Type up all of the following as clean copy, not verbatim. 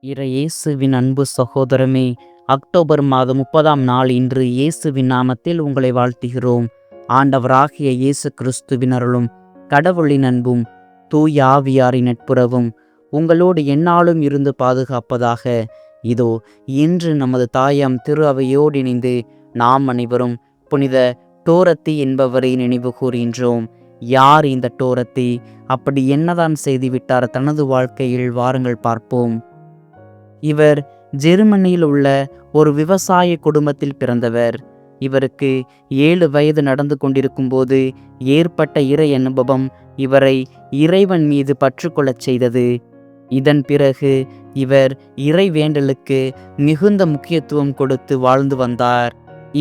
இயேசுவின் அன்பு சகோதரமே, அக்டோபர் மாதம் 30ஆம் நாள் இன்று இயேசுவின் நாமத்தில் உங்களை வாழ்த்துகிறோம். ஆண்டவராகிய இயேசு கிறிஸ்துவின் அருளும் கடவுளின் அன்பும் தூய ஆவியாரின் நட்புறவும் உங்களோடு எந்நாளும் இருந்து பாதுகாப்பதாக. இதோ இன்று நமது தாயாம் திரு அவையோடு இணைந்து நாம் அனைவரும் புனித டோரத்தி என்பவரை நினைவு கூறுகின்றோம். யார் இந்த டோரத்தி? அப்படி என்னதான் செய்துவிட்டார் தனது வாழ்க்கையில்? வாருங்கள் பார்ப்போம். இவர் ஜெர்மனியில் உள்ள ஒரு விவசாய குடும்பத்தில் பிறந்தவர். இவருக்கு 7 வயது நடந்து கொண்டிருக்கும் போது ஏற்பட்ட இறை அனுபவம் இவரை இறைவன் மீது பற்றுக்கொள்ளச் செய்தது. இதன் பிறகு இவர் இறை வேண்டலுக்கு மிகுந்த முக்கியத்துவம் கொடுத்து வாழ்ந்து வந்தார்.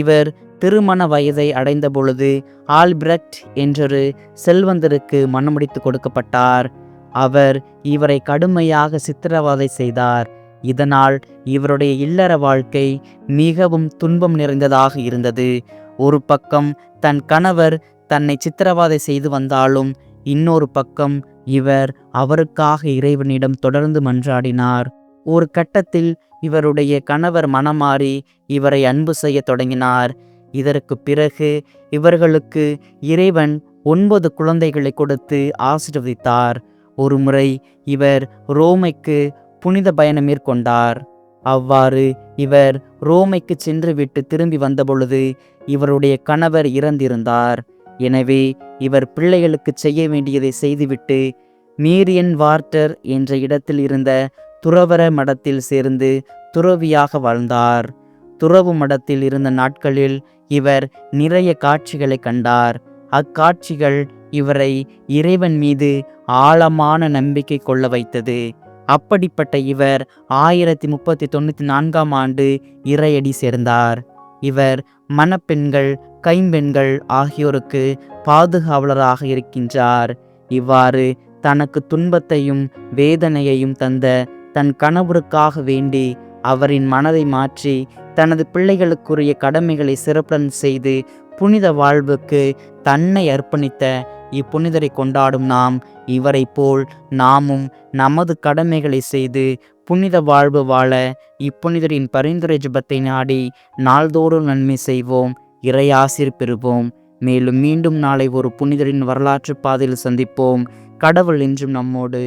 இவர் திருமண வயதை அடைந்த பொழுது ஆல்பிரக்ட் என்றொரு செல்வந்தருக்கு மணமுடித்து கொடுக்கப்பட்டார். அவர் இவரை கடுமையாக சித்திரவதை செய்தார். இதனால் இவருடைய இல்லற வாழ்க்கை மிகவும் துன்பம் நிறைந்ததாக இருந்தது. ஒரு பக்கம் தன் கணவர் தன்னை சித்திரவதை செய்து வந்தாலும், இன்னொரு பக்கம் இவர் அவருக்காக இறைவனிடம் தொடர்ந்து மன்றாடினார். ஒரு கட்டத்தில் இவருடைய கணவர் மனமாறி இவரை அன்பு செய்ய தொடங்கினார். இதற்கு பிறகு இவர்களுக்கு இறைவன் 9 குழந்தைகளை கொடுத்து ஆசீர்வதித்தார். ஒருமுறை இவர் ரோமைக்கு புனித பயணம் மேற்கொண்டார். அவ்வாறு இவர் ரோமைக்கு சென்று விட்டு திரும்பி வந்தபொழுது இவருடைய கணவர் இறந்திருந்தார். எனவே இவர் பிள்ளைகளுக்கு செய்ய வேண்டியதை செய்துவிட்டு மீரியன் வார்ட்டர் என்ற இடத்தில் இருந்த துறவற மடத்தில் சேர்ந்து துறவியாக வாழ்ந்தார். துறவு மடத்தில் இருந்த நாட்களில் இவர் நிறைய காட்சிகளை கண்டார். அக்காட்சிகள் இவரை இறைவன் மீது ஆழமான நம்பிக்கை கொள்ள வைத்தது. அப்படிப்பட்ட இவர் 1094ஆம் ஆண்டு இறையடி சேர்ந்தார். இவர் மணப்பெண்கள், கைம்பெண்கள் ஆகியோருக்கு பாதுகாவலராக இருக்கின்றார். இவ்வாறு தனக்கு துன்பத்தையும் வேதனையையும் தந்த தன் கணவருக்காக வேண்டி அவரின் மனதை மாற்றி தனது பிள்ளைகளுக்குரிய கடமைகளை சிறப்புடன் செய்து புனித வாழ்வுக்கு தன்னை அர்ப்பணித்த இப்புனிதரை கொண்டாடும் நாம் இவரை போல் நாமும் நமது கடமைகளை செய்து புனித வாழ்வு வாழ இப்புனிதரின் பரிந்துரை ஜெபத்தை நாடி நாள்தோறும் நன்மை செய்வோம், இறையாசிர் பெறுவோம். மேலும் மீண்டும் நாளை ஒரு புனிதரின் வரலாற்று பாதையில் சந்திப்போம். கடவுள் என்றும் நம்மோடு.